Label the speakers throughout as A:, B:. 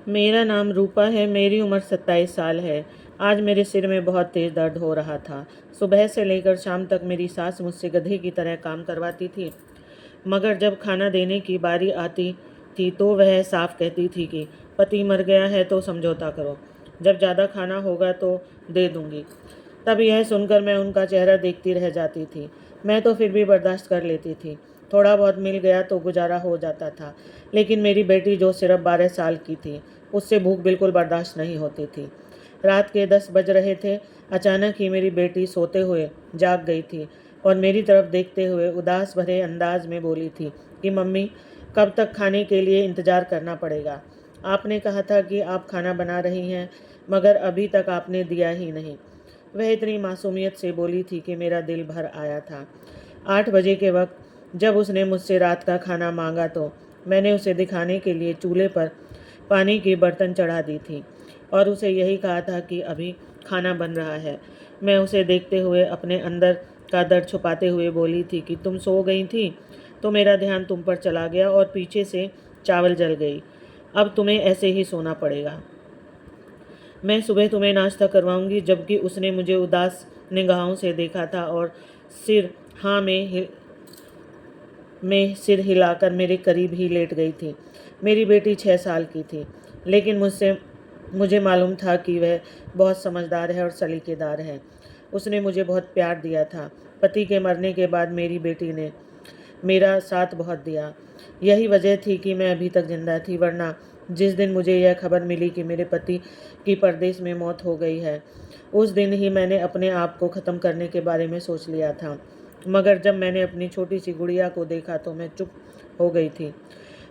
A: मेरा नाम रूपा है। मेरी उम्र 27 साल है। आज मेरे सिर में बहुत तेज़ दर्द हो रहा था। सुबह से लेकर शाम तक मेरी सास मुझसे गधे की तरह काम करवाती थी, मगर जब खाना देने की बारी आती थी तो वह साफ कहती थी कि पति मर गया है तो समझौता करो, जब ज़्यादा खाना होगा तो दे दूँगी। तब यह सुनकर मैं उनका चेहरा देखती रह जाती थी। मैं तो फिर भी बर्दाश्त कर लेती थी। थोड़ा बहुत मिल गया तो गुजारा हो जाता था, लेकिन मेरी बेटी जो सिर्फ 12 साल की थी, उससे भूख बिल्कुल बर्दाश्त नहीं होती थी। रात के 10 बज रहे थे। अचानक ही मेरी बेटी सोते हुए जाग गई थी और मेरी तरफ देखते हुए उदास भरे अंदाज में बोली थी कि मम्मी, कब तक खाने के लिए इंतज़ार करना पड़ेगा? आपने कहा था कि आप खाना बना रही हैं, मगर अभी तक आपने दिया ही नहीं। वह इतनी मासूमियत से बोली थी कि मेरा दिल भर आया था। 8 बजे के वक्त जब उसने मुझसे रात का खाना मांगा तो मैंने उसे दिखाने के लिए चूल्हे पर पानी की बर्तन चढ़ा दी थी और उसे यही कहा था कि अभी खाना बन रहा है। मैं उसे देखते हुए अपने अंदर का दर्द छुपाते हुए बोली थी कि तुम सो गई थी तो मेरा ध्यान तुम पर चला गया और पीछे से चावल जल गई। अब तुम्हें ऐसे ही सोना पड़ेगा। मैं सुबह तुम्हें नाश्ता करवाऊंगी। जबकि उसने मुझे उदास निगाहों से देखा था और सिर हाँ में सिर हिलाकर मेरे करीब ही लेट गई थी। मेरी बेटी 6 साल की थी, लेकिन मुझे मालूम था कि वह बहुत समझदार है और सलीकेदार है। उसने मुझे बहुत प्यार दिया था। पति के मरने के बाद मेरी बेटी ने मेरा साथ बहुत दिया। यही वजह थी कि मैं अभी तक जिंदा थी, वरना जिस दिन मुझे यह खबर मिली कि मेरे पति की परदेश में मौत हो गई है, उस दिन ही मैंने अपने आप को ख़त्म करने के बारे में सोच लिया था। मगर जब मैंने अपनी छोटी सी गुड़िया को देखा तो मैं चुप हो गई थी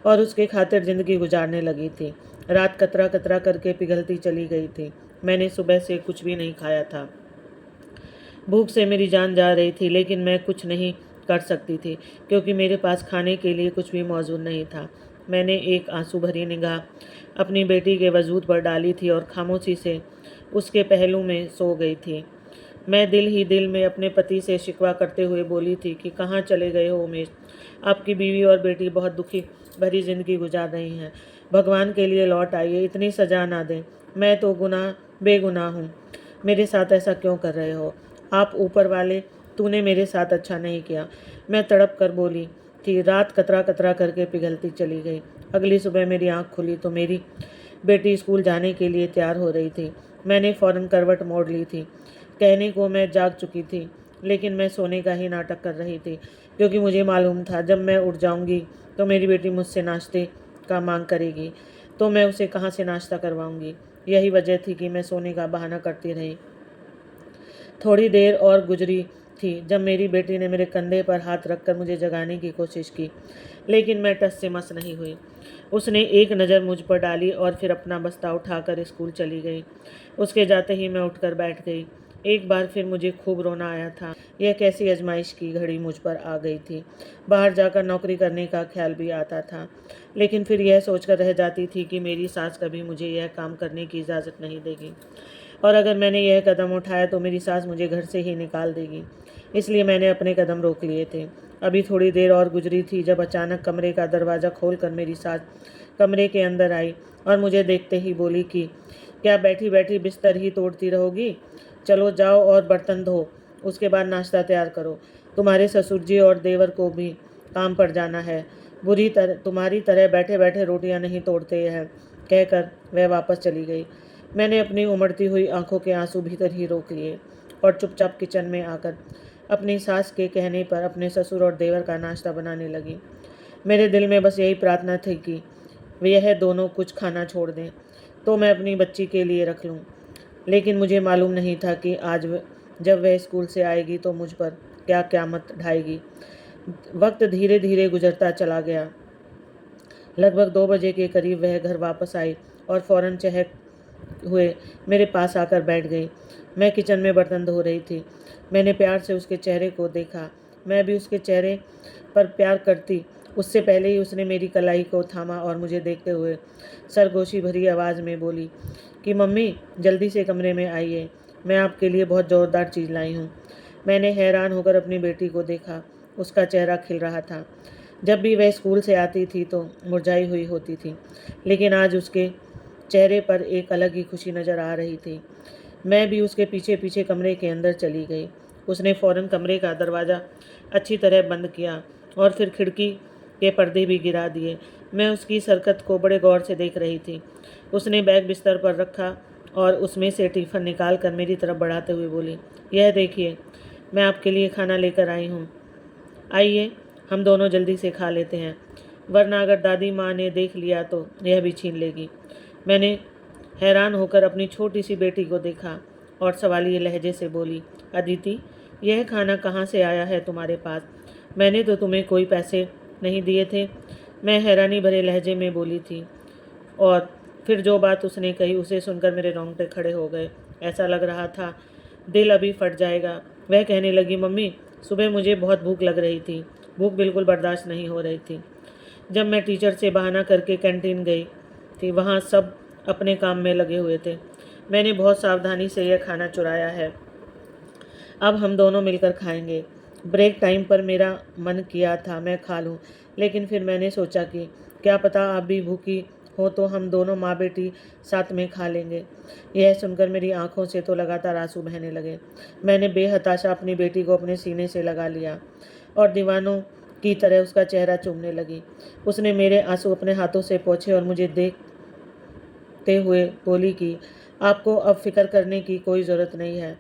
A: और उसके खातिर ज़िंदगी गुजारने लगी थी। रात कतरा कतरा करके पिघलती चली गई थी। मैंने सुबह से कुछ भी नहीं खाया था। भूख से मेरी जान जा रही थी, लेकिन मैं कुछ नहीं कर सकती थी क्योंकि मेरे पास खाने के लिए कुछ भी मौजूद नहीं था। मैंने एक आंसू भरी निगाह अपनी बेटी के वजूद पर डाली थी और खामोशी से उसके पहलू में सो गई थी। मैं दिल ही दिल में अपने पति से शिकवा करते हुए बोली थी कि कहाँ चले गए हो उमेश? आपकी बीवी और बेटी बहुत दुखी भरी ज़िंदगी गुजार रही हैं। भगवान के लिए लौट आइए, इतनी सज़ा ना दें। मैं तो बेगुनाह हूँ। मेरे साथ ऐसा क्यों कर रहे हो आप? ऊपर वाले, तूने मेरे साथ अच्छा नहीं किया। मैं तड़प कर बोली थी। रात कतरा कतरा करके पिघलती चली गई। अगली सुबह मेरी आँख खुली तो मेरी बेटी स्कूल जाने के लिए तैयार हो रही थी। मैंने फ़ौरन करवट मोड़ ली थी। कहने को मैं जाग चुकी थी, लेकिन मैं सोने का ही नाटक कर रही थी, क्योंकि मुझे मालूम था जब मैं उठ जाऊंगी तो मेरी बेटी मुझसे नाश्ते का मांग करेगी, तो मैं उसे कहाँ से नाश्ता करवाऊंगी। यही वजह थी कि मैं सोने का बहाना करती रही। थोड़ी देर और गुजरी थी जब मेरी बेटी ने मेरे कंधे पर हाथ रखकर मुझे जगाने की कोशिश की, लेकिन मैं टस से मस नहीं हुई। उसने एक नज़र मुझ पर डाली और फिर अपना बस्ता उठाकर स्कूल चली गई। उसके जाते ही मैं उठकर बैठ गई। एक बार फिर मुझे खूब रोना आया था। यह कैसी आजमाइश की घड़ी मुझ पर आ गई थी। बाहर जाकर नौकरी करने का ख्याल भी आता था, लेकिन फिर यह सोचकर रह जाती थी कि मेरी सास कभी मुझे यह काम करने की इजाज़त नहीं देगी, और अगर मैंने यह कदम उठाया तो मेरी सास मुझे घर से ही निकाल देगी। इसलिए मैंने अपने कदम रोक लिए थे। अभी थोड़ी देर और गुजरी थी जब अचानक कमरे का दरवाज़ा खोलकर मेरी सास कमरे के अंदर आई और मुझे देखते ही बोली कि क्या बैठी बैठी बिस्तर ही तोड़ती रहोगी? चलो जाओ और बर्तन धो, उसके बाद नाश्ता तैयार करो। तुम्हारे ससुर जी और देवर को भी काम पर जाना है। तुम्हारी तरह बैठे बैठे रोटियां नहीं तोड़ते हैं। कहकर वह वापस चली गई। मैंने अपनी उमड़ती हुई आंखों के आंसू भीतर ही रोक लिए और चुपचाप किचन में आकर अपनी सास के कहने पर अपने ससुर और देवर का नाश्ता बनाने लगी। मेरे दिल में बस यही प्रार्थना थी कि वे यह दोनों कुछ खाना छोड़ दें तो मैं अपनी बच्ची के लिए रख लूं। लेकिन मुझे मालूम नहीं था कि जब वह स्कूल से आएगी तो मुझ पर क्या क़यामत ढाएगी। वक्त धीरे धीरे गुजरता चला गया। लगभग 2 बजे के करीब वह घर वापस आई और फ़ौरन चहक हुए मेरे पास आकर बैठ गई। मैं किचन में बर्तन धो रही थी। मैंने प्यार से उसके चेहरे को देखा। मैं भी उसके चेहरे पर प्यार करती उससे पहले ही उसने मेरी कलाई को थामा और मुझे देखते हुए सरगोशी भरी आवाज़ में बोली कि मम्मी, जल्दी से कमरे में आइए, मैं आपके लिए बहुत ज़ोरदार चीज़ लाई हूँ। मैंने हैरान होकर अपनी बेटी को देखा। उसका चेहरा खिल रहा था। जब भी वह स्कूल से आती थी तो मुरझाई हुई होती थी, लेकिन आज उसके चेहरे पर एक अलग ही खुशी नज़र आ रही थी। मैं भी उसके पीछे पीछे कमरे के अंदर चली गई। उसने फ़ौरन कमरे का दरवाज़ा अच्छी तरह बंद किया और फिर खिड़की के पर्दे भी गिरा दिए। मैं उसकी इस हरकत को बड़े गौर से देख रही थी। उसने बैग बिस्तर पर रखा और उसमें से टिफ़िन निकाल कर मेरी तरफ बढ़ाते हुए बोली, यह देखिए, मैं आपके लिए खाना लेकर आई हूँ। आइए, हम दोनों जल्दी से खा लेते हैं, वरना अगर दादी माँ ने देख लिया तो यह भी छीन लेगी। मैंने हैरान होकर अपनी छोटी सी बेटी को देखा और सवालिये लहजे से बोली, अदिति, यह खाना कहाँ से आया है तुम्हारे पास? मैंने तो तुम्हें कोई पैसे नहीं दिए थे। मैं हैरानी भरे लहजे में बोली थी और फिर जो बात उसने कही उसे सुनकर मेरे रोंगटे खड़े हो गए। ऐसा लग रहा था दिल अभी फट जाएगा। वह कहने लगी, मम्मी, सुबह मुझे बहुत भूख लग रही थी। भूख बिल्कुल बर्दाश्त नहीं हो रही थी। जब मैं टीचर से बहाना करके कैंटीन गई थी, वहाँ सब अपने काम में लगे हुए थे। मैंने बहुत सावधानी से यह खाना चुराया है। अब हम दोनों मिलकर खाएंगे। ब्रेक टाइम पर मेरा मन किया था मैं खा लूं, लेकिन फिर मैंने सोचा कि क्या पता आप भी भूखी हो तो हम दोनों माँ बेटी साथ में खा लेंगे। यह सुनकर मेरी आंखों से तो लगातार आंसू बहने लगे। मैंने बेहताशा अपनी बेटी को अपने सीने से लगा लिया और दीवानों की तरह उसका चेहरा चूमने लगी। उसने मेरे आंसू अपने हाथों से पोंछे और मुझे देखते हुए बोली कि आपको अब फिक्र करने की कोई ज़रूरत नहीं है।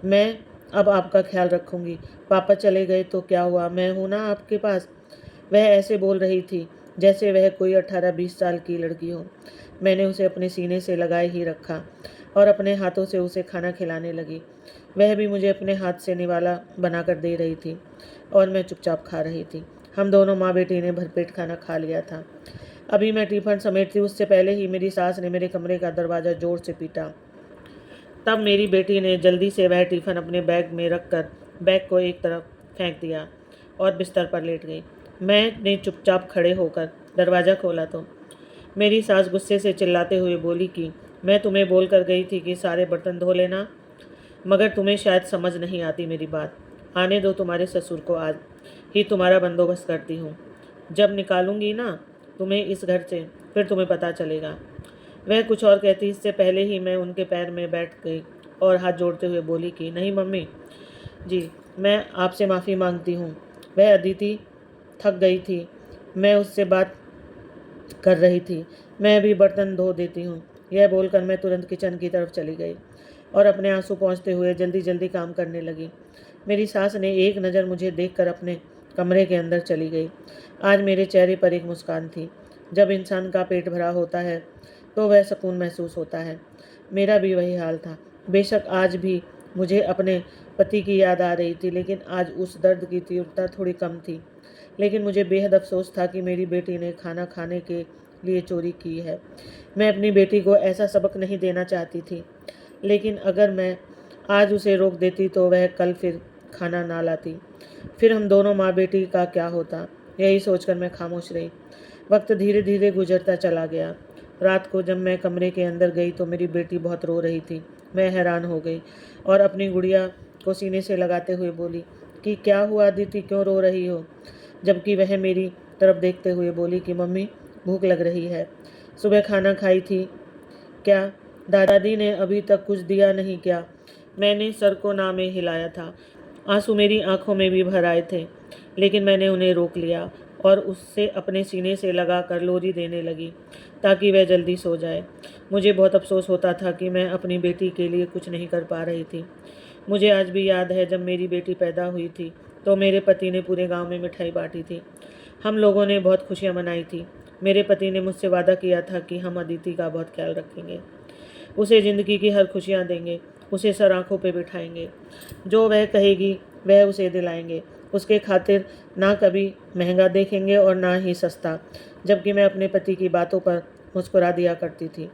A: मैं अब आपका ख्याल रखूंगी। पापा चले गए तो क्या हुआ, मैं हूं ना आपके पास। वह ऐसे बोल रही थी जैसे वह कोई 18-20 साल की लड़की हो। मैंने उसे अपने सीने से लगाए ही रखा और अपने हाथों से उसे खाना खिलाने लगी। वह भी मुझे अपने हाथ से निवाला बनाकर दे रही थी और मैं चुपचाप खा रही थी। हम दोनों माँ बेटी ने भरपेट खाना खा लिया था। अभी मैं टिफिन समेटती उससे पहले ही मेरी सास ने मेरे कमरे का दरवाज़ा जोर से पीटा। तब मेरी बेटी ने जल्दी से वह टिफ़िन अपने बैग में रखकर बैग को एक तरफ फेंक दिया और बिस्तर पर लेट गई। मैंने चुपचाप खड़े होकर दरवाज़ा खोला तो मेरी सास गुस्से से चिल्लाते हुए बोली कि मैं तुम्हें बोल कर गई थी कि सारे बर्तन धो लेना, मगर तुम्हें शायद समझ नहीं आती मेरी बात। आने दो तुम्हारे ससुर को, आज ही तुम्हारा बंदोबस्त करती हूँ। जब निकालूंगी ना तुम्हें इस घर से, फिर तुम्हें पता चलेगा। वह कुछ और कहती इससे पहले ही मैं उनके पैर में बैठ गई और हाथ जोड़ते हुए बोली कि नहीं मम्मी जी, मैं आपसे माफ़ी मांगती हूँ। वह अदिति थक गई थी। मैं उससे बात कर रही थी। मैं अभी बर्तन धो देती हूँ। यह बोलकर मैं तुरंत किचन की तरफ चली गई और अपने आंसू पोंछते हुए जल्दी जल्दी काम करने लगी। मेरी सास ने एक नज़र मुझे देखकर अपने कमरे के अंदर चली गई। आज मेरे चेहरे पर एक मुस्कान थी। जब इंसान का पेट भरा होता है तो वह सुकून महसूस होता है। मेरा भी वही हाल था। बेशक आज भी मुझे अपने पति की याद आ रही थी, लेकिन आज उस दर्द की तीव्रता थोड़ी कम थी। लेकिन मुझे बेहद अफसोस था कि मेरी बेटी ने खाना खाने के लिए चोरी की है। मैं अपनी बेटी को ऐसा सबक नहीं देना चाहती थी, लेकिन अगर मैं आज उसे रोक देती तो वह कल फिर खाना ना लाती। फिर हम दोनों माँ बेटी का क्या होता, यही सोचकर मैं खामोश रही। वक्त धीरे धीरे गुजरता चला गया। रात को जब मैं कमरे के अंदर गई तो मेरी बेटी बहुत रो रही थी। मैं हैरान हो गई और अपनी गुड़िया को सीने से लगाते हुए बोली कि क्या हुआ अदिति, क्यों रो रही हो? जबकि वह मेरी तरफ देखते हुए बोली कि मम्मी, भूख लग रही है। सुबह खाना खाई थी क्या? दादी ने अभी तक कुछ दिया नहीं क्या? मैंने सर को ना में हिलाया था। आंसू मेरी आंखों में भी भर आए थे, लेकिन मैंने उन्हें रोक लिया और उससे अपने सीने से लगाकर लोरी देने लगी ताकि वह जल्दी सो जाए। मुझे बहुत अफसोस होता था कि मैं अपनी बेटी के लिए कुछ नहीं कर पा रही थी। मुझे आज भी याद है जब मेरी बेटी पैदा हुई थी तो मेरे पति ने पूरे गांव में मिठाई बांटी थी। हम लोगों ने बहुत खुशियां मनाई थी। मेरे पति ने मुझसे वादा किया था कि हम अदिति का बहुत ख्याल रखेंगे, उसे ज़िंदगी की हर खुशियाँ देंगे, उसे सर आँखों पे बिठाएंगे, जो वह कहेगी वह उसे दिलाएंगे। उसके खातिर ना कभी महंगा देखेंगे और ना ही सस्ता। जबकि मैं अपने पति की बातों पर मुस्कुरा दिया करती थी।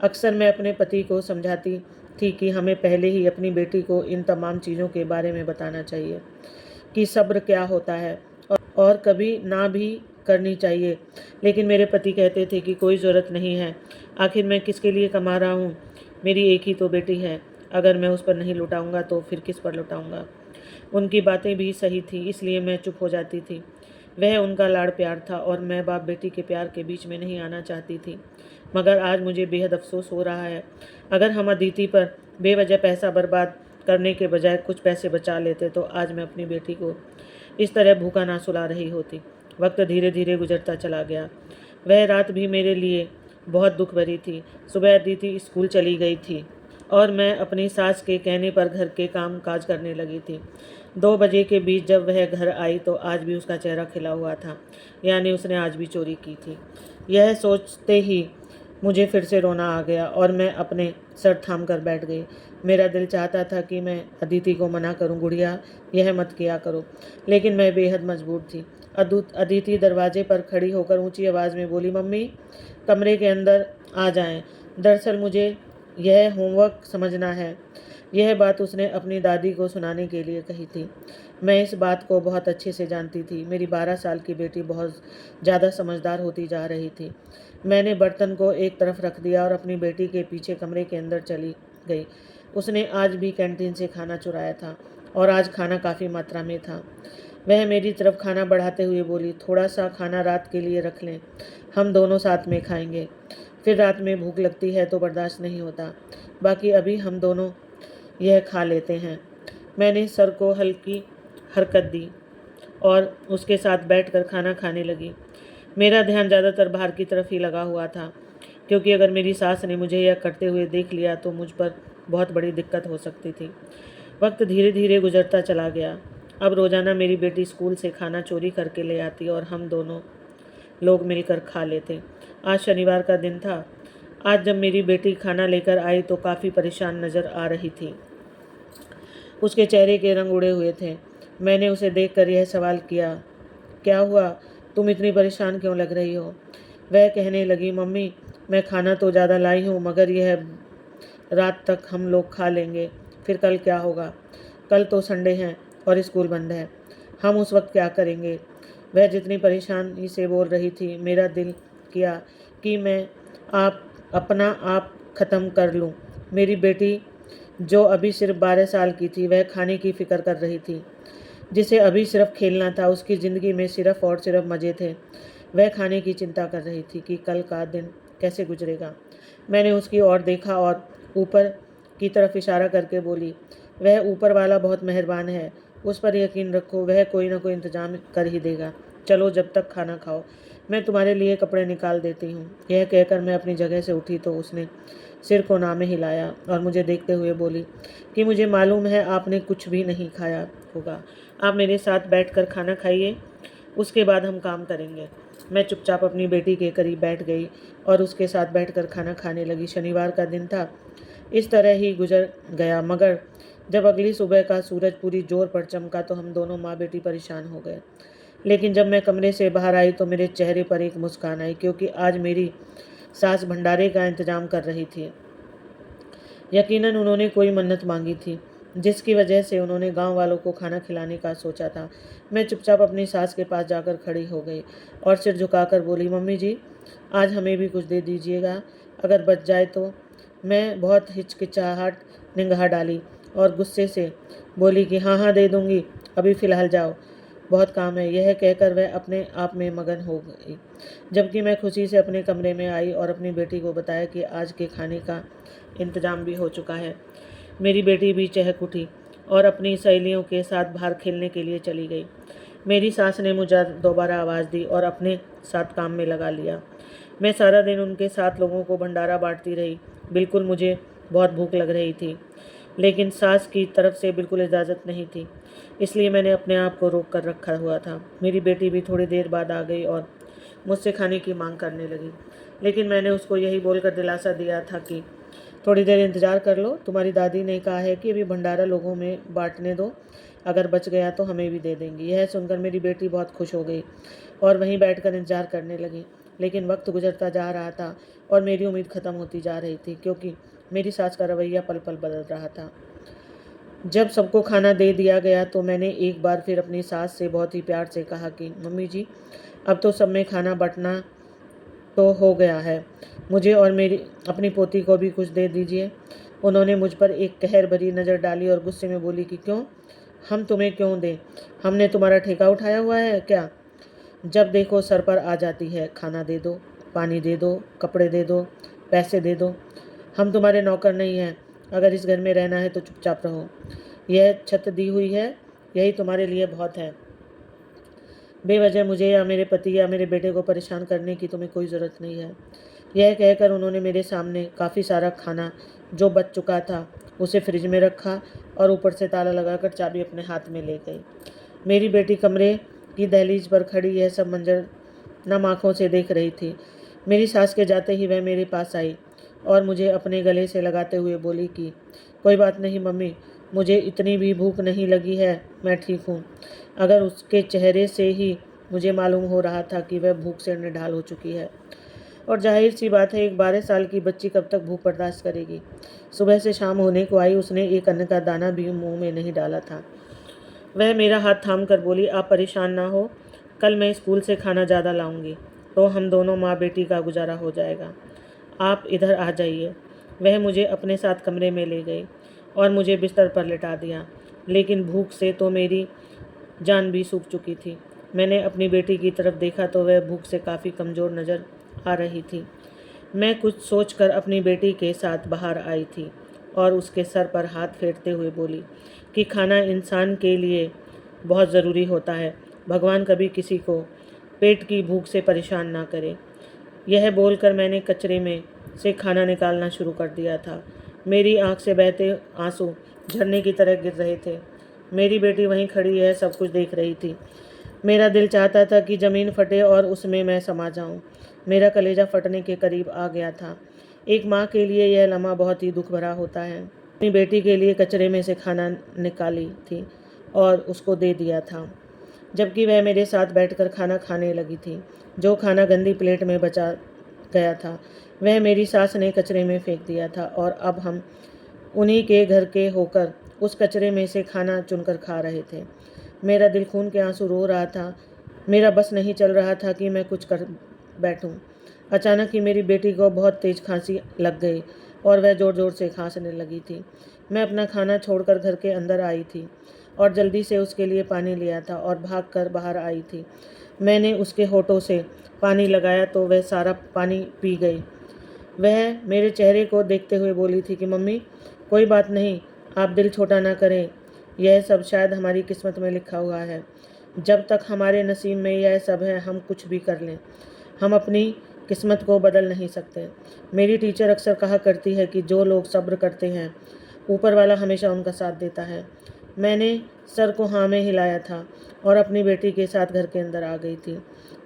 A: अक्सर मैं अपने पति को समझाती थी कि हमें पहले ही अपनी बेटी को इन तमाम चीज़ों के बारे में बताना चाहिए कि सब्र क्या होता है और कभी ना भी करनी चाहिए। लेकिन मेरे पति कहते थे कि कोई ज़रूरत नहीं है, आखिर मैं किसके लिए कमा रहा हूँ? मेरी एक ही तो बेटी है। अगर मैं उस पर नहीं लुटाऊंगा तो फिर किस पर लुटाऊंगा? उनकी बातें भी सही थी, इसलिए मैं चुप हो जाती थी। वह उनका लाड़ प्यार था और मैं बाप बेटी के प्यार के बीच में नहीं आना चाहती थी। मगर आज मुझे बेहद अफसोस हो रहा है। अगर हम अदिति पर बेवजह पैसा बर्बाद करने के बजाय कुछ पैसे बचा लेते तो आज मैं अपनी बेटी को इस तरह भूखा ना सुला रही होती। वक्त धीरे धीरे गुजरता चला गया। वह रात भी मेरे लिए बहुत दुख भरी थी। सुबह अदिति स्कूल चली गई थी और मैं अपनी सास के कहने पर घर के काम काज करने लगी थी। 2 बजे के बीच जब वह घर आई तो आज भी उसका चेहरा खिला हुआ था, यानी उसने आज भी चोरी की थी। यह सोचते ही मुझे फिर से रोना आ गया और मैं अपने सर थाम कर बैठ गई। मेरा दिल चाहता था कि मैं अदिति को मना करूं, गुड़िया यह मत किया करो, लेकिन मैं बेहद मजबूर थी। अदिति दरवाजे पर खड़ी होकर ऊंची आवाज़ में बोली, मम्मी कमरे के अंदर आ जाएं। दरअसल मुझे यह होमवर्क समझना है। यह बात उसने अपनी दादी को सुनाने के लिए कही थी। मैं इस बात को बहुत अच्छे से जानती थी। मेरी 12 साल की बेटी बहुत ज़्यादा समझदार होती जा रही थी। मैंने बर्तन को एक तरफ रख दिया और अपनी बेटी के पीछे कमरे के अंदर चली गई। उसने आज भी कैंटीन से खाना चुराया था और आज खाना काफ़ी मात्रा में था। वह मेरी तरफ खाना बढ़ाते हुए बोली, थोड़ा सा खाना रात के लिए रख लें, हम दोनों साथ में खाएंगे। फिर रात में भूख लगती है तो बर्दाश्त नहीं होता, बाकी अभी हम दोनों यह खा लेते हैं। मैंने सर को हल्की हरकत दी और उसके साथ बैठकर खाना खाने लगी। मेरा ध्यान ज़्यादातर बाहर की तरफ ही लगा हुआ था, क्योंकि अगर मेरी सास ने मुझे यह करते हुए देख लिया तो मुझ पर बहुत बड़ी दिक्कत हो सकती थी। वक्त धीरे धीरे गुजरता चला गया। अब रोज़ाना मेरी बेटी स्कूल से खाना चोरी करके ले आती और हम दोनों लोग मिलकर खा लेते। आज शनिवार का दिन था। आज जब मेरी बेटी खाना लेकर आई तो काफ़ी परेशान नज़र आ रही थी। उसके चेहरे के रंग उड़े हुए थे। मैंने उसे देखकर यह सवाल किया, क्या हुआ, तुम इतनी परेशान क्यों लग रही हो? वह कहने लगी, मम्मी मैं खाना तो ज़्यादा लाई हूँ, मगर यह रात तक हम लोग खा लेंगे, फिर कल क्या होगा? कल तो संडे है और स्कूल बंद है, हम उस वक्त क्या करेंगे? वह जितनी परेशानी से बोल रही थी, मेरा दिल किया कि मैं अपना आप ख़त्म कर लूँ। मेरी बेटी जो अभी सिर्फ 12 साल की थी, वह खाने की फ़िक्र कर रही थी। जिसे अभी सिर्फ खेलना था, उसकी ज़िंदगी में सिर्फ और सिर्फ मज़े थे। वह खाने की चिंता कर रही थी कि कल का दिन कैसे गुजरेगा। मैंने उसकी ओर देखा और ऊपर की तरफ इशारा करके बोली, वह ऊपर वाला बहुत मेहरबान है, उस पर यकीन रखो, वह कोई ना कोई इंतज़ाम कर ही देगा। चलो जब तक खाना खाओ, मैं तुम्हारे लिए कपड़े निकाल देती हूँ। यह कहकर मैं अपनी जगह से उठी तो उसने सिर को ना में हिलाया और मुझे देखते हुए बोली कि मुझे मालूम है आपने कुछ भी नहीं खाया होगा, आप मेरे साथ बैठकर खाना खाइए, उसके बाद हम काम करेंगे। मैं चुपचाप अपनी बेटी के करीब बैठ गई और उसके साथ बैठकर खाना खाने लगी। शनिवार का दिन था, इस तरह ही गुजर गया, मगर जब अगली सुबह का सूरज पूरी जोर पर चमका तो हम दोनों माँ बेटी परेशान हो गए। लेकिन जब मैं कमरे से बाहर आई तो मेरे चेहरे पर एक मुस्कान आई, क्योंकि आज मेरी सास भंडारे का इंतजाम कर रही थी। यकीनन उन्होंने कोई मन्नत मांगी थी, जिसकी वजह से उन्होंने गांव वालों को खाना खिलाने का सोचा था। मैं चुपचाप अपनी सास के पास जाकर खड़ी हो गई और सिर झुकाकर बोली, मम्मी जी आज हमें भी कुछ दे दीजिएगा, अगर बच जाए तो। मैं बहुत हिचकिचाहट निगाह डाली और गुस्से से बोली कि हाँ हाँ दे दूँगी, अभी फ़िलहाल जाओ, बहुत काम है। यह कहकर वह अपने आप में मगन हो गई, जबकि मैं खुशी से अपने कमरे में आई और अपनी बेटी को बताया कि आज के खाने का इंतज़ाम भी हो चुका है। मेरी बेटी भी चहक उठी और अपनी सहेलियों के साथ बाहर खेलने के लिए चली गई। मेरी सास ने मुझे दोबारा आवाज़ दी और अपने साथ काम में लगा लिया। मैं सारा दिन उनके साथ लोगों को भंडारा बांटती रही। बिल्कुल मुझे बहुत भूख लग रही थी, लेकिन सास की तरफ से बिल्कुल इजाज़त नहीं थी, इसलिए मैंने अपने आप को रोक कर रखा हुआ था। मेरी बेटी भी थोड़ी देर बाद आ गई और मुझसे खाने की मांग करने लगी, लेकिन मैंने उसको यही बोलकर दिलासा दिया था कि थोड़ी देर इंतज़ार कर लो, तुम्हारी दादी ने कहा है कि अभी भंडारा लोगों में बांटने दो, अगर बच गया तो हमें भी दे देंगी। यह सुनकर मेरी बेटी बहुत खुश हो गई और वहीं बैठकर इंतज़ार करने लगी। लेकिन वक्त गुजरता जा रहा था और मेरी उम्मीद ख़त्म होती जा रही थी, क्योंकि मेरी सास का रवैया पल पल बदल रहा था। जब सबको खाना दे दिया गया तो मैंने एक बार फिर अपनी सास से बहुत ही प्यार से कहा कि मम्मी जी अब तो सब में खाना बंटना तो हो गया है, मुझे और मेरी अपनी पोती को भी कुछ दे दीजिए। उन्होंने मुझ पर एक कहर भरी नज़र डाली और गुस्से में बोली कि क्यों, हम तुम्हें क्यों दें, हमने तुम्हारा ठेका उठाया हुआ है क्या? जब देखो सर पर आ जाती है, खाना दे दो। पानी दे दो, कपड़े दे दो, पैसे दे दो। हम तुम्हारे नौकर नहीं हैं। अगर इस घर में रहना है तो चुपचाप रहो। यह छत दी हुई है, यही तुम्हारे लिए बहुत है। बेवजह मुझे या मेरे पति या मेरे बेटे को परेशान करने की तुम्हें कोई ज़रूरत नहीं है। यह कहकर उन्होंने मेरे सामने काफ़ी सारा खाना जो बच चुका था उसे फ्रिज में रखा और ऊपर से ताला लगाकर चाबी अपने हाथ में ले गई। मेरी बेटी कमरे की दहलीज पर खड़ी यह सब मंजर नम आँखों से देख रही थी। मेरी सास के जाते ही वह मेरे पास आई और मुझे अपने गले से लगाते हुए बोली कि कोई बात नहीं मम्मी, मुझे इतनी भी भूख नहीं लगी है, मैं ठीक हूँ। अगर उसके चेहरे से ही मुझे मालूम हो रहा था कि वह भूख से निढाल हो चुकी है। और जाहिर सी बात है, एक 12 साल की बच्ची कब तक भूख बर्दाश्त करेगी। सुबह से शाम होने को आई, उसने एक अन्न का दाना भी मुंह में नहीं डाला था। वह मेरा हाथ थाम कर बोली, आप परेशान ना हो, कल मैं स्कूल से खाना ज़्यादा लाऊंगी तो हम दोनों माँ बेटी का गुजारा हो जाएगा। आप इधर आ जाइए। वह मुझे अपने साथ कमरे में ले गई और मुझे बिस्तर पर लिटा दिया। लेकिन भूख से तो मेरी जान भी सूख चुकी थी। मैंने अपनी बेटी की तरफ देखा तो वह भूख से काफ़ी कमज़ोर नज़र आ रही थी। मैं कुछ सोचकर अपनी बेटी के साथ बाहर आई थी और उसके सर पर हाथ फेरते हुए बोली कि खाना इंसान के लिए बहुत ज़रूरी होता है। भगवान कभी किसी को पेट की भूख से परेशान ना करे। यह बोलकर मैंने कचरे में से खाना निकालना शुरू कर दिया था। मेरी आंख से बहते आंसू झरने की तरह गिर रहे थे। मेरी बेटी वहीं खड़ी यह सब कुछ देख रही थी। मेरा दिल चाहता था कि ज़मीन फटे और उसमें मैं समा जाऊं। मेरा कलेजा फटने के करीब आ गया था। एक माँ के लिए यह लम्हा बहुत ही दुख भरा होता है। अपनी बेटी के लिए कचरे में से खाना निकाली थी और उसको दे दिया था, जबकि वह मेरे साथ बैठकर खाना खाने लगी थी। जो खाना गंदी प्लेट में बचा गया था वह मेरी सास ने कचरे में फेंक दिया था और अब हम उन्हीं के घर के होकर उस कचरे में से खाना चुनकर खा रहे थे। मेरा दिल खून के आंसू रो रहा था। मेरा बस नहीं चल रहा था कि मैं कुछ कर बैठूं। अचानक ही मेरी बेटी को बहुत तेज खांसी लग गई और वह ज़ोर ज़ोर से खांसने लगी थी। मैं अपना खाना छोड़कर घर के अंदर आई थी और जल्दी से उसके लिए पानी लिया था और भागकर बाहर आई थी। मैंने उसके होठों से पानी लगाया तो वह सारा पानी पी गई। वह मेरे चेहरे को देखते हुए बोली थी कि मम्मी, कोई बात नहीं, आप दिल छोटा ना करें। यह सब शायद हमारी किस्मत में लिखा हुआ है। जब तक हमारे नसीब में यह सब है, हम कुछ भी कर लें। हम अपनी किस्मत को बदल नहीं सकते। मेरी टीचर अक्सर कहा करती है कि जो लोग सब्र करते हैं, ऊपर वाला हमेशा उनका साथ देता है। मैंने सर को हाँ में हिलाया था और अपनी बेटी के साथ घर के अंदर आ गई थी।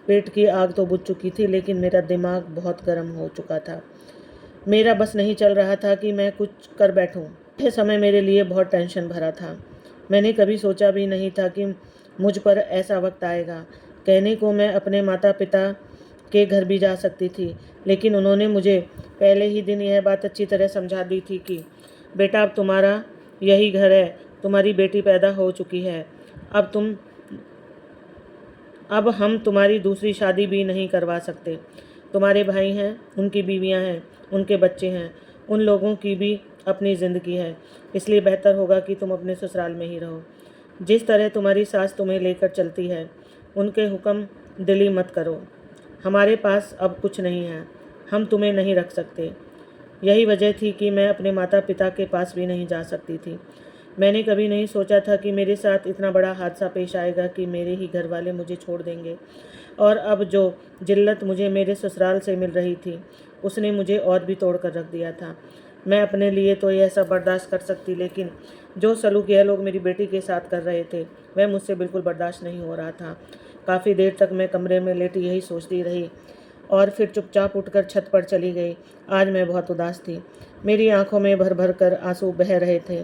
A: पेट की आग तो बुझ चुकी थी, लेकिन मेरा दिमाग बहुत गर्म हो चुका था। मेरा बस नहीं चल रहा था कि मैं कुछ कर बैठूं। यह समय मेरे लिए बहुत टेंशन भरा था। मैंने कभी सोचा भी नहीं था कि मुझ पर ऐसा वक्त आएगा। कहने को मैं अपने माता पिता के घर भी जा सकती थी, लेकिन उन्होंने मुझे पहले ही दिन यह बात अच्छी तरह समझा दी थी कि बेटा, अब तुम्हारा यही घर है, तुम्हारी बेटी पैदा हो चुकी है, अब हम तुम्हारी दूसरी शादी भी नहीं करवा सकते। तुम्हारे भाई हैं, उनकी बीवियां हैं, उनके बच्चे हैं, उन लोगों की भी अपनी ज़िंदगी है। इसलिए बेहतर होगा कि तुम अपने ससुराल में ही रहो। जिस तरह तुम्हारी सास तुम्हें लेकर चलती है, उनके हुक्म दिली मत करो। हमारे पास अब कुछ नहीं है, हम तुम्हें नहीं रख सकते। यही वजह थी कि मैं अपने माता पिता के पास भी नहीं जा सकती थी। मैंने कभी नहीं सोचा था कि मेरे साथ इतना बड़ा हादसा पेश आएगा कि मेरे ही घर वाले मुझे छोड़ देंगे। और अब जो जिल्लत मुझे मेरे ससुराल से मिल रही थी, उसने मुझे और भी तोड़ कर रख दिया था। मैं अपने लिए तो यह सब बर्दाश्त कर सकती, लेकिन जो सलूक यह लोग मेरी बेटी के साथ कर रहे थे, वह मुझसे बिल्कुल बर्दाश्त नहीं हो रहा था। काफ़ी देर तक मैं कमरे में लेटी यही सोचती रही और फिर चुपचाप उठकर छत पर चली गई। आज मैं बहुत उदास थी। मेरी आंखों में भर भर कर आंसू बह रहे थे।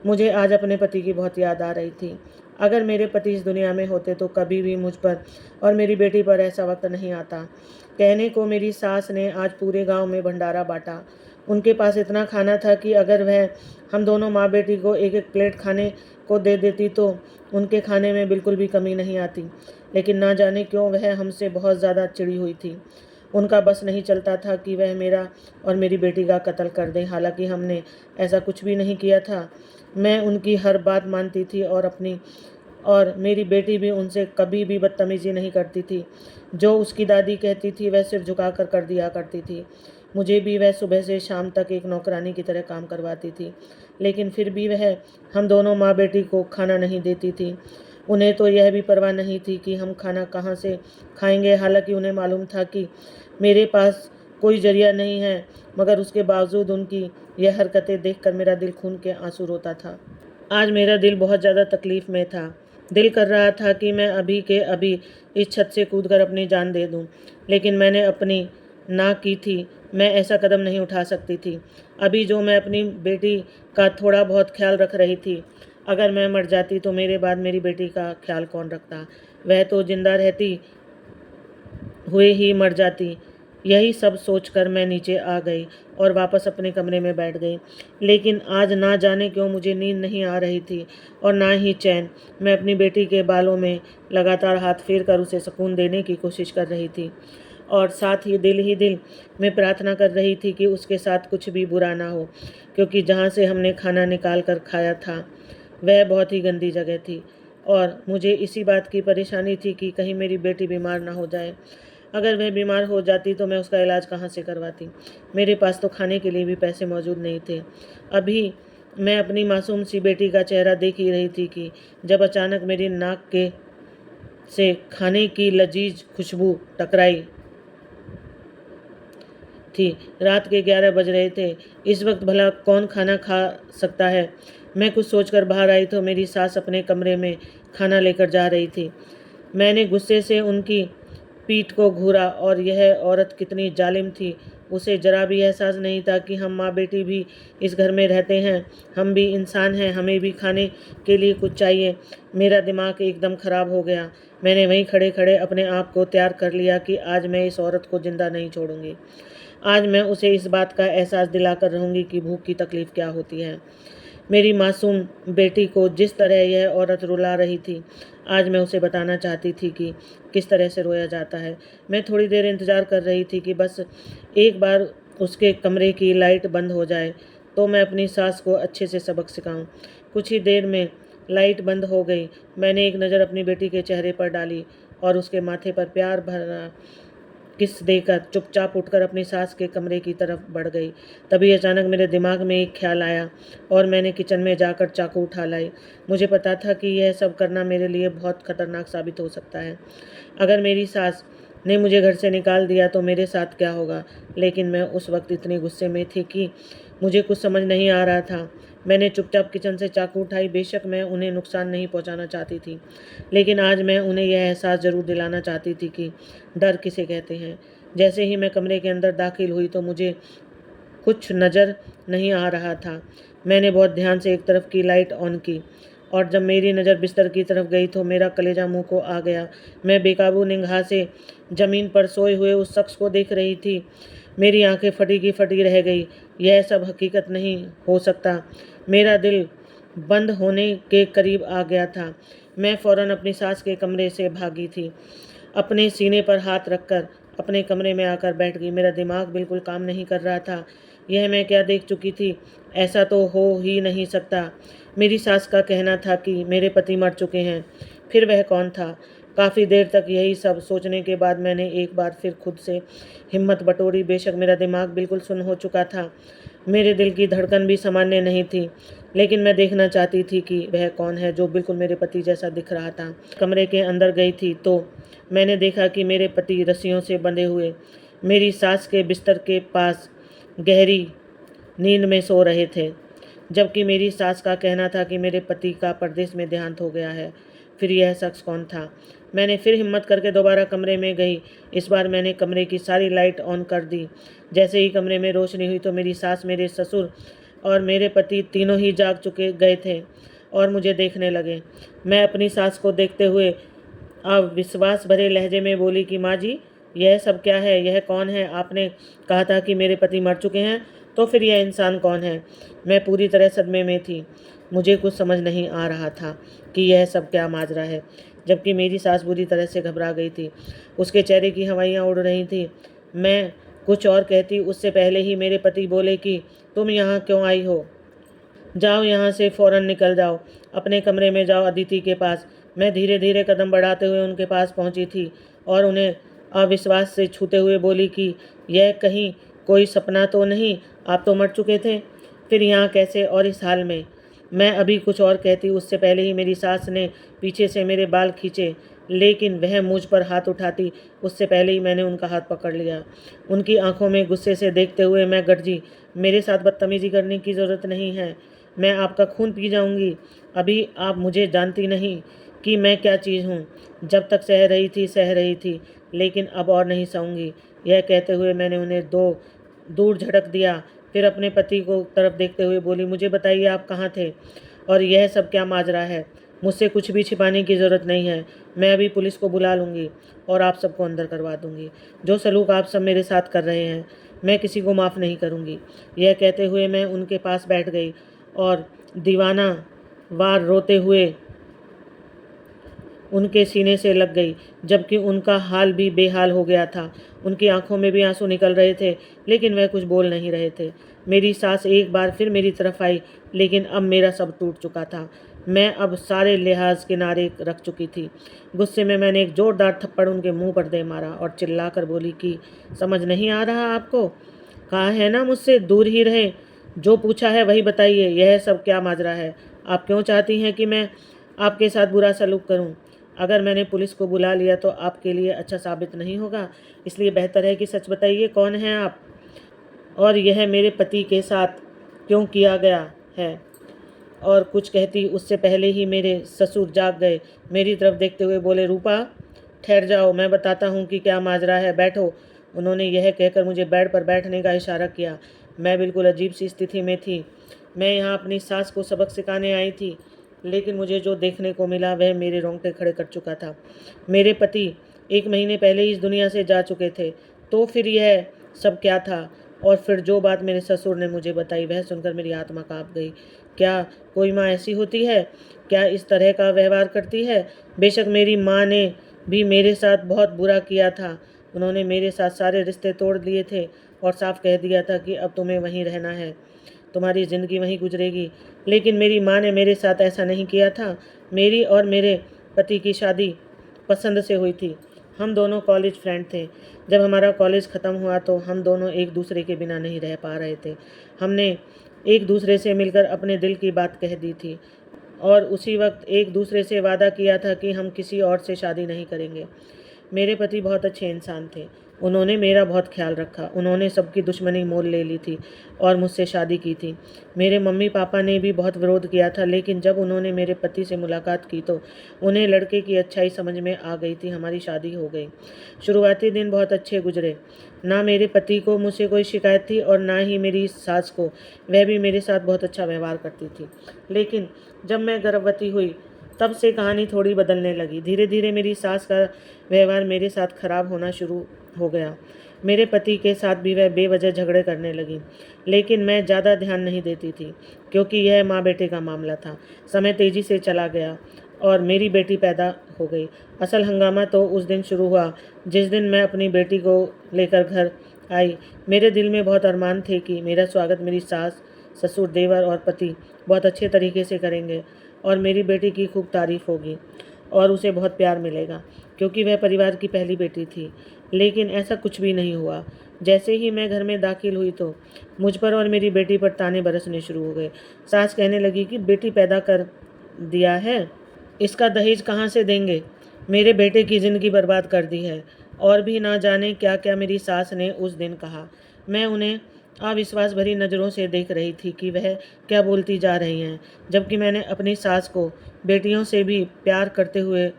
A: मुझे आज अपने पति की बहुत याद आ रही थी। अगर मेरे पति इस दुनिया में होते तो कभी भी मुझ पर और मेरी बेटी पर ऐसा वक्त नहीं आता। कहने को मेरी सास ने आज पूरे गांव में भंडारा बांटा। उनके पास इतना खाना था कि अगर वह हम दोनों माँ बेटी को एक एक प्लेट खाने को दे देती तो उनके खाने में बिल्कुल भी कमी नहीं आती। लेकिन ना जाने क्यों वह हमसे बहुत ज़्यादा चिड़ी हुई थी। उनका बस नहीं चलता था कि वह मेरा और मेरी बेटी का कत्ल कर दें। हालांकि हमने ऐसा कुछ भी नहीं किया था। मैं उनकी हर बात मानती थी और अपनी और मेरी बेटी भी उनसे कभी भी बदतमीज़ी नहीं करती थी। जो उसकी दादी कहती थी वह सिर झुकाकर कर दिया करती थी। मुझे भी वह सुबह से शाम तक एक नौकरानी की तरह काम करवाती थी, लेकिन फिर भी वह हम दोनों माँ बेटी को खाना नहीं देती थी। उन्हें तो यह भी परवाह नहीं थी कि हम खाना कहाँ से खाएंगे, हालांकि उन्हें मालूम था कि मेरे पास कोई जरिया नहीं है, मगर उसके बावजूद उनकी यह हरकतें देखकर मेरा दिल खून के आंसू रोता था। आज मेरा दिल बहुत ज़्यादा तकलीफ़ में था। दिल कर रहा था कि मैं अभी के अभी इस छत से कूदकर अपनी जान दे दूं, लेकिन मैंने अपनी ना की थी। मैं ऐसा कदम नहीं उठा सकती थी। अभी जो मैं अपनी बेटी का थोड़ा बहुत ख्याल रख रही थी, अगर मैं मर जाती तो मेरे बाद मेरी बेटी का ख्याल कौन रखता? वह तो जिंदा रहती हुए ही मर जाती। यही सब सोचकर मैं नीचे आ गई और वापस अपने कमरे में बैठ गई। लेकिन आज ना जाने क्यों मुझे नींद नहीं आ रही थी और ना ही चैन। मैं अपनी बेटी के बालों में लगातार हाथ फेर कर उसे सुकून देने की कोशिश कर रही थी और साथ ही दिल में प्रार्थना कर रही थी कि उसके साथ कुछ भी बुरा ना हो, क्योंकि जहाँ से हमने खाना निकाल कर खाया था वह बहुत ही गंदी जगह थी और मुझे इसी बात की परेशानी थी कि कहीं मेरी बेटी बीमार ना हो जाए। अगर वह बीमार हो जाती तो मैं उसका इलाज कहाँ से करवाती? मेरे पास तो खाने के लिए भी पैसे मौजूद नहीं थे। अभी मैं अपनी मासूम सी बेटी का चेहरा देख ही रही थी कि जब अचानक मेरी नाक के से खाने की लजीज खुशबू टकराई थी। रात के 11 बज रहे थे। इस वक्त भला कौन खाना खा सकता है? मैं कुछ सोचकर बाहर आई तो मेरी सास अपने कमरे में खाना लेकर जा रही थी। मैंने गुस्से से उनकी पीठ को घूरा और यह औरत कितनी जालिम थी। उसे जरा भी एहसास नहीं था कि हम माँ बेटी भी इस घर में रहते हैं, हम भी इंसान हैं, हमें भी खाने के लिए कुछ चाहिए। मेरा दिमाग एकदम खराब हो गया। मैंने वहीं खड़े खड़े अपने आप को तैयार कर लिया कि आज मैं इस औरत को जिंदा नहीं छोड़ूंगी। आज मैं उसे इस बात का एहसास दिलाकर रहूंगी कि भूख की तकलीफ़ क्या होती है। मेरी मासूम बेटी को जिस तरह यह औरत रुला रही थी, आज मैं उसे बताना चाहती थी कि किस तरह से रोया जाता है। मैं थोड़ी देर इंतज़ार कर रही थी कि बस एक बार उसके कमरे की लाइट बंद हो जाए तो मैं अपनी सास को अच्छे से सबक सिखाऊं। कुछ ही देर में लाइट बंद हो गई। मैंने एक नज़र अपनी बेटी के चेहरे पर डाली और उसके माथे पर प्यार भरा किस देकर चुपचाप उठकर अपनी सास के कमरे की तरफ बढ़ गई। तभी अचानक मेरे दिमाग में एक ख्याल आया और मैंने किचन में जाकर चाकू उठा लाई। मुझे पता था कि यह सब करना मेरे लिए बहुत खतरनाक साबित हो सकता है। अगर मेरी सास ने मुझे घर से निकाल दिया तो मेरे साथ क्या होगा? लेकिन मैं उस वक्त इतनी गुस्से में थी कि मुझे कुछ समझ नहीं आ रहा था। मैंने चुपचाप किचन से चाकू उठाई। बेशक मैं उन्हें नुकसान नहीं पहुंचाना चाहती थी, लेकिन आज मैं उन्हें यह एहसास ज़रूर दिलाना चाहती थी कि डर किसे कहते हैं। जैसे ही मैं कमरे के अंदर दाखिल हुई तो मुझे कुछ नज़र नहीं आ रहा था। मैंने बहुत ध्यान से एक तरफ की लाइट ऑन की और जब मेरी नज़र बिस्तर की तरफ गई तो मेरा कलेजा मुंह को आ गया। मैं बेकाबू निगाह से ज़मीन पर सोए हुए उस शख्स को देख रही थी। मेरी आंखें फटी की फटी रह गई। यह सब हकीकत नहीं हो सकता। मेरा दिल बंद होने के करीब आ गया था। मैं फ़ौरन अपनी सास के कमरे से भागी थी। अपने सीने पर हाथ रखकर अपने कमरे में आकर बैठ गई। मेरा दिमाग बिल्कुल काम नहीं कर रहा था। यह मैं क्या देख चुकी थी? ऐसा तो हो ही नहीं सकता। मेरी सास का कहना था कि मेरे पति मर चुके हैं। फिर वह कौन था? काफ़ी देर तक यही सब सोचने के बाद मैंने एक बार फिर खुद से हिम्मत बटोरी। बेशक मेरा दिमाग बिल्कुल सुन्न हो चुका था, मेरे दिल की धड़कन भी सामान्य नहीं थी, लेकिन मैं देखना चाहती थी कि वह कौन है जो बिल्कुल मेरे पति जैसा दिख रहा था। कमरे के अंदर गई थी तो मैंने देखा कि मेरे पति रस्सियों से बंधे हुए मेरी सास के बिस्तर के पास गहरी नींद में सो रहे थे, जबकि मेरी सास का कहना था कि मेरे पति का परदेश में देहांत हो गया है। फिर यह शख्स कौन था? मैंने फिर हिम्मत करके दोबारा कमरे में गई। इस बार मैंने कमरे की सारी लाइट ऑन कर दी। जैसे ही कमरे में रोशनी हुई तो मेरी सास, मेरे ससुर और मेरे पति तीनों ही जाग चुके गए थे और मुझे देखने लगे। मैं अपनी सास को देखते हुए अविश्वास भरे लहजे में बोली कि माँ जी, यह सब क्या है? यह कौन है? आपने कहा था कि मेरे पति मर चुके हैं, तो फिर यह इंसान कौन है? मैं पूरी तरह सदमे में थी। मुझे कुछ समझ नहीं आ रहा था कि यह सब क्या माजरा है, जबकि मेरी सास बुरी तरह से घबरा गई थी। उसके चेहरे की हवाइयाँ उड़ रही थीं। मैं कुछ और कहती उससे पहले ही मेरे पति बोले कि तुम यहाँ क्यों आई हो? जाओ यहाँ से, फ़ौरन निकल जाओ, अपने कमरे में जाओ अदिति के पास। मैं धीरे धीरे कदम बढ़ाते हुए उनके पास पहुंची थी और उन्हें अविश्वास से छूते हुए बोली कि यह कहीं कोई सपना तो नहीं, आप तो मर चुके थे, फिर यहाँ कैसे और इस हाल में। मैं अभी कुछ और कहती उससे पहले ही मेरी सास ने पीछे से मेरे बाल खींचे, लेकिन वह मुझ पर हाथ उठाती उससे पहले ही मैंने उनका हाथ पकड़ लिया। उनकी आंखों में गुस्से से देखते हुए मैं गरजी, मेरे साथ बदतमीजी करने की ज़रूरत नहीं है, मैं आपका खून पी जाऊंगी। अभी आप मुझे जानती नहीं कि मैं क्या चीज़ हूँ। जब तक सह रही थी, लेकिन अब और नहीं सहूँगी। यह कहते हुए मैंने उन्हें दूर झटक दिया। फिर अपने पति को तरफ देखते हुए बोली, मुझे बताइए आप कहाँ थे और यह सब क्या माजरा है। मुझसे कुछ भी छिपाने की ज़रूरत नहीं है। मैं अभी पुलिस को बुला लूँगी और आप सबको अंदर करवा दूँगी। जो सलूक आप सब मेरे साथ कर रहे हैं, मैं किसी को माफ़ नहीं करूँगी। यह कहते हुए मैं उनके पास बैठ गई और दीवाना वार रोते हुए उनके सीने से लग गई, जबकि उनका हाल भी बेहाल हो गया था। उनकी आंखों में भी आंसू निकल रहे थे, लेकिन वह कुछ बोल नहीं रहे थे। मेरी सास एक बार फिर मेरी तरफ आई, लेकिन अब मेरा सब टूट चुका था। मैं अब सारे लिहाज किनारे रख चुकी थी। गुस्से में मैंने एक जोरदार थप्पड़ उनके मुंह पर दे मारा और चिल्लाकर बोली कि समझ नहीं आ रहा आपको? कहा है ना मुझसे दूर ही रहे। जो पूछा है वही बताइए, यह सब क्या माजरा है? आप क्यों चाहती हैं कि मैं आपके साथ बुरा सलूक करूं? अगर मैंने पुलिस को बुला लिया तो आपके लिए अच्छा साबित नहीं होगा, इसलिए बेहतर है कि सच बताइए, कौन हैं आप और यह मेरे पति के साथ क्यों किया गया है। और कुछ कहती उससे पहले ही मेरे ससुर जाग गए। मेरी तरफ देखते हुए बोले, रूपा ठहर जाओ, मैं बताता हूँ कि क्या माजरा है, बैठो। उन्होंने यह कहकर मुझे बेड पर बैठने का इशारा किया। मैं बिल्कुल अजीब सी स्थिति में थी। मैं यहाँ अपनी सास को सबक सिखाने आई थी, लेकिन मुझे जो देखने को मिला वह मेरे रोंगटे खड़े कर चुका था। मेरे पति 1 महीने पहले ही इस दुनिया से जा चुके थे, तो फिर यह सब क्या था? और फिर जो बात मेरे ससुर ने मुझे बताई वह सुनकर मेरी आत्मा काँप गई। क्या कोई माँ ऐसी होती है? क्या इस तरह का व्यवहार करती है? बेशक मेरी माँ ने भी मेरे साथ बहुत बुरा किया था। उन्होंने मेरे साथ सारे रिश्ते तोड़ दिए थे और साफ कह दिया था कि अब तुम्हें वहीं रहना है, तुम्हारी ज़िंदगी वहीं गुजरेगी। लेकिन मेरी माँ ने मेरे साथ ऐसा नहीं किया था। मेरी और मेरे पति की शादी पसंद से हुई थी। हम दोनों कॉलेज फ्रेंड थे। जब हमारा कॉलेज ख़त्म हुआ तो हम दोनों एक दूसरे के बिना नहीं रह पा रहे थे। हमने एक दूसरे से मिलकर अपने दिल की बात कह दी थी और उसी वक्त एक दूसरे से वादा किया था कि हम किसी और से शादी नहीं करेंगे। मेरे पति बहुत अच्छे इंसान थे। उन्होंने मेरा बहुत ख्याल रखा। उन्होंने सबकी दुश्मनी मोल ले ली थी और मुझसे शादी की थी। मेरे मम्मी पापा ने भी बहुत विरोध किया था, लेकिन जब उन्होंने मेरे पति से मुलाकात की तो उन्हें लड़के की अच्छाई समझ में आ गई थी। हमारी शादी हो गई। शुरुआती दिन बहुत अच्छे गुजरे। ना मेरे पति को मुझसे कोई शिकायत थी और ना ही मेरी सास को। वह भी मेरे साथ बहुत अच्छा व्यवहार करती थी। लेकिन जब मैं गर्भवती हुई तब से कहानी थोड़ी बदलने लगी। धीरे धीरे मेरी सास का व्यवहार मेरे साथ खराब होना शुरू हो गया। मेरे पति के साथ भी वह बेवजह झगड़े करने लगी, लेकिन मैं ज़्यादा ध्यान नहीं देती थी, क्योंकि यह माँ बेटे का मामला था। समय तेज़ी से चला गया और मेरी बेटी पैदा हो गई। असल हंगामा तो उस दिन शुरू हुआ जिस दिन मैं अपनी बेटी को लेकर घर आई। मेरे दिल में बहुत अरमान थे कि मेरा स्वागत मेरी सास, ससुर, देवर और पति बहुत अच्छे तरीके से करेंगे और मेरी बेटी की खूब तारीफ होगी और उसे बहुत प्यार मिलेगा, क्योंकि वह परिवार की पहली बेटी थी। लेकिन ऐसा कुछ भी नहीं हुआ। जैसे ही मैं घर में दाखिल हुई तो मुझ पर और मेरी बेटी पर ताने बरसने शुरू हो गए। सास कहने लगी कि बेटी पैदा कर दिया है, इसका दहेज कहाँ से देंगे? मेरे बेटे की ज़िंदगी बर्बाद कर दी है। और भी ना जाने क्या क्या मेरी सास ने उस दिन कहा। मैं उन्हें अविश्वास भरी नज़रों से देख रही थी कि वह क्या बोलती जा रही हैं, जबकि मैंने अपनी सास को बेटियों से भी प्यार करते हुए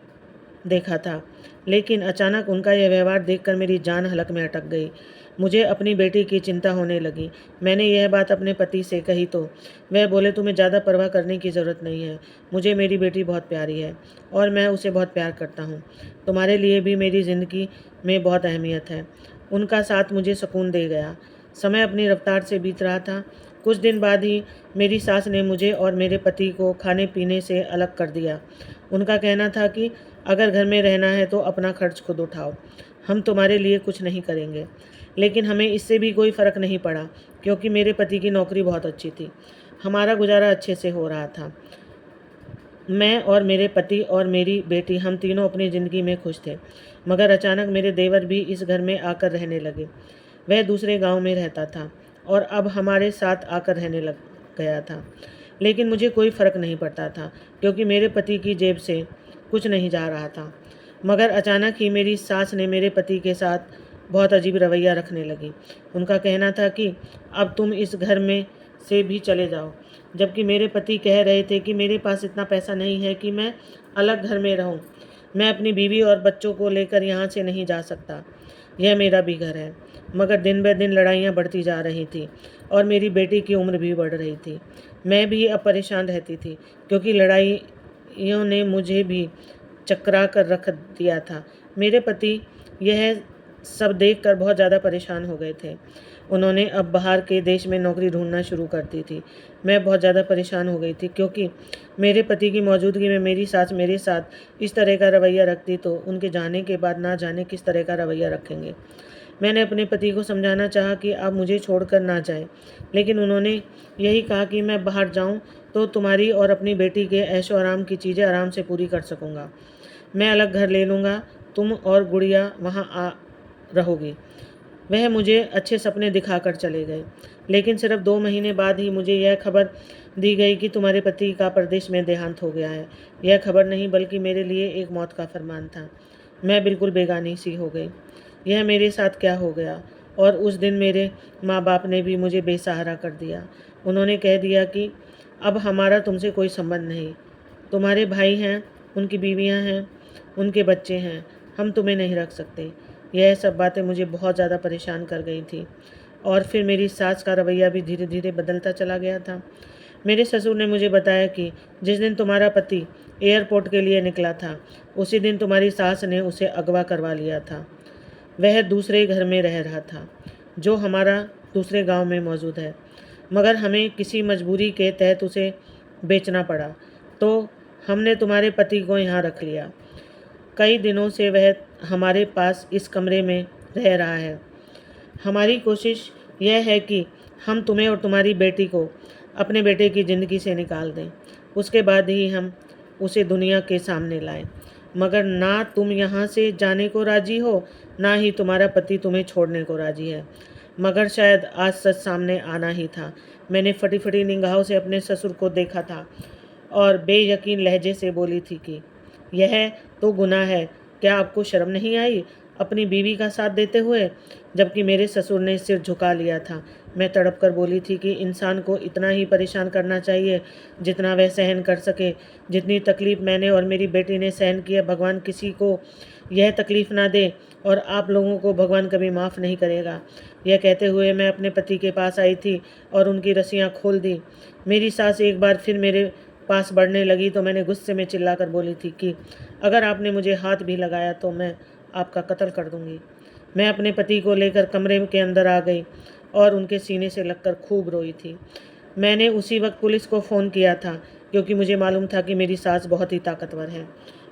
A: देखा था। लेकिन अचानक उनका यह व्यवहार देखकर मेरी जान हलक में अटक गई। मुझे अपनी बेटी की चिंता होने लगी। मैंने यह बात अपने पति से कही तो वह बोले, तुम्हें ज़्यादा परवाह करने की ज़रूरत नहीं है। मुझे मेरी बेटी बहुत प्यारी है और मैं उसे बहुत प्यार करता हूँ। तुम्हारे लिए भी मेरी ज़िंदगी में बहुत अहमियत है। उनका साथ मुझे सुकून दे गया। समय अपनी रफ्तार से बीत रहा था। कुछ दिन बाद ही मेरी सास ने मुझे और मेरे पति को खाने पीने से अलग कर दिया। उनका कहना था कि अगर घर में रहना है तो अपना खर्च खुद उठाओ, हम तुम्हारे लिए कुछ नहीं करेंगे। लेकिन हमें इससे भी कोई फ़र्क नहीं पड़ा, क्योंकि मेरे पति की नौकरी बहुत अच्छी थी। हमारा गुजारा अच्छे से हो रहा था। मैं और मेरे पति और मेरी बेटी हम तीनों अपनी ज़िंदगी में खुश थे। मगर अचानक मेरे देवर भी इस घर में आकर रहने लगे। वह दूसरे गांव में रहता था और अब हमारे साथ आकर रहने लग गया था। लेकिन मुझे कोई फ़र्क नहीं पड़ता था, क्योंकि मेरे पति की जेब से कुछ नहीं जा रहा था। मगर अचानक ही मेरी सास ने मेरे पति के साथ बहुत अजीब रवैया रखने लगी। उनका कहना था कि अब तुम इस घर में से भी चले जाओ, जबकि मेरे पति कह रहे थे कि मेरे पास इतना पैसा नहीं है कि मैं अलग घर में रहूं। मैं अपनी बीवी और बच्चों को लेकर यहाँ से नहीं जा सकता। यह मेरा भी घर है। मगर दिन ब दिन लड़ाइयाँ बढ़ती जा रही थी और मेरी बेटी की उम्र भी बढ़ रही थी। मैं भी अब परेशान रहती थी, क्योंकि लड़ाइयों ने मुझे भी चकरा कर रख दिया था। मेरे पति यह सब देखकर बहुत ज़्यादा परेशान हो गए थे। उन्होंने अब बाहर के देश में नौकरी ढूंढना शुरू कर दी थी। मैं बहुत ज़्यादा परेशान हो गई थी, क्योंकि मेरे पति की मौजूदगी में मेरी सास मेरे साथ इस तरह का रवैया रखती तो उनके जाने के बाद ना जाने किस तरह का रवैया रखेंगे। मैंने अपने पति को समझाना चाहा कि आप मुझे छोड़कर ना जाएं, लेकिन उन्होंने यही कहा कि मैं बाहर जाऊं तो तुम्हारी और अपनी बेटी के ऐशो आराम की चीज़ें आराम से पूरी कर सकूंगा। मैं अलग घर ले लूँगा, तुम और गुड़िया वहाँ आ रहोगी। वह मुझे अच्छे सपने दिखाकर चले गए। लेकिन सिर्फ 2 महीने बाद ही मुझे यह खबर दी गई कि तुम्हारे पति का परदेश में देहांत हो गया है। यह खबर नहीं, बल्कि मेरे लिए एक मौत का फरमान था। मैं बिल्कुल बेगानी सी हो गई। यह मेरे साथ क्या हो गया? और उस दिन मेरे माँ बाप ने भी मुझे बेसहारा कर दिया। उन्होंने कह दिया कि अब हमारा तुमसे कोई संबंध नहीं। तुम्हारे भाई हैं, उनकी बीवियां हैं, उनके बच्चे हैं, हम तुम्हें नहीं रख सकते। यह सब बातें मुझे बहुत ज़्यादा परेशान कर गई थी। और फिर मेरी सास का रवैया भी धीरे धीरे बदलता चला गया था। मेरे ससुर ने मुझे बताया कि जिस दिन तुम्हारा पति एयरपोर्ट के लिए निकला था, उसी दिन तुम्हारी सास ने उसे अगवा करवा लिया था। वह दूसरे घर में रह रहा था, जो हमारा दूसरे गांव में मौजूद है। मगर हमें किसी मजबूरी के तहत उसे बेचना पड़ा, तो हमने तुम्हारे पति को यहाँ रख लिया। कई दिनों से वह हमारे पास इस कमरे में रह रहा है। हमारी कोशिश यह है कि हम तुम्हें और तुम्हारी बेटी को अपने बेटे की ज़िंदगी से निकाल दें। उसके बाद ही हम उसे दुनिया के सामने लाएं। मगर ना तुम यहाँ से जाने को राजी हो, ना ही तुम्हारा पति तुम्हें छोड़ने को राजी है। मगर शायद आज सच सामने आना ही था। मैंने फटी फटी निगाहों से अपने ससुर को देखा था और बेयकीन लहजे से बोली थी कि यह तो गुनाह है। क्या आपको शर्म नहीं आई अपनी बीवी का साथ देते हुए? जबकि मेरे ससुर ने सिर झुका लिया था। मैं तड़प कर बोली थी कि इंसान को इतना ही परेशान करना चाहिए जितना वह सहन कर सके। जितनी तकलीफ़ मैंने और मेरी बेटी ने सहन की है, भगवान किसी को यह तकलीफ़ ना दे, और आप लोगों को भगवान कभी माफ़ नहीं करेगा। यह कहते हुए मैं अपने पति के पास आई थी और उनकी रस्सियाँ खोल दी। मेरी सास एक बार फिर मेरे पास बढ़ने लगी तो मैंने गुस्से में चिल्लाकर बोली थी कि अगर आपने मुझे हाथ भी लगाया तो मैं आपका कत्ल कर दूंगी। मैं अपने पति को लेकर कमरे के अंदर आ गई और उनके सीने से लगकर खूब रोई थी। मैंने उसी वक्त पुलिस को फ़ोन किया था, क्योंकि मुझे मालूम था कि मेरी सास बहुत ही ताकतवर है,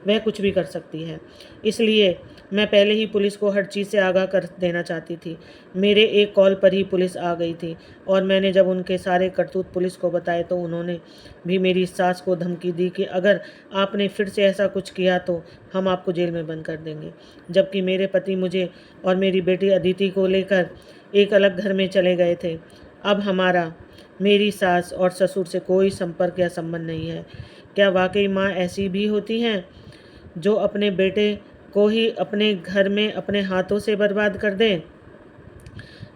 A: वह कुछ भी कर सकती है। इसलिए मैं पहले ही पुलिस को हर चीज़ से आगाह कर देना चाहती थी। मेरे एक कॉल पर ही पुलिस आ गई थी और मैंने जब उनके सारे करतूत पुलिस को बताए तो उन्होंने भी मेरी सास को धमकी दी कि अगर आपने फिर से ऐसा कुछ किया तो हम आपको जेल में बंद कर देंगे। जबकि मेरे पति मुझे और मेरी बेटी अदिति को लेकर एक अलग घर में चले गए थे। अब हमारा मेरी सास और ससुर से कोई संपर्क या संबंध नहीं है। क्या वाकई माँ ऐसी भी होती हैं जो अपने बेटे को ही अपने घर में अपने हाथों से बर्बाद कर दें?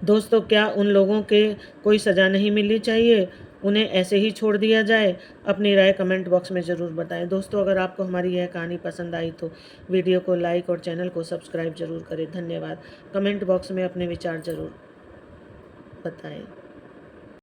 A: दोस्तों, क्या उन लोगों के कोई सज़ा नहीं मिलनी चाहिए? उन्हें ऐसे ही छोड़ दिया जाए? अपनी राय कमेंट बॉक्स में ज़रूर बताएं। दोस्तों, अगर आपको हमारी यह कहानी पसंद आई तो वीडियो को लाइक और चैनल को सब्सक्राइब ज़रूर करें। धन्यवाद। कमेंट बॉक्स में अपने विचार ज़रूर बताएं।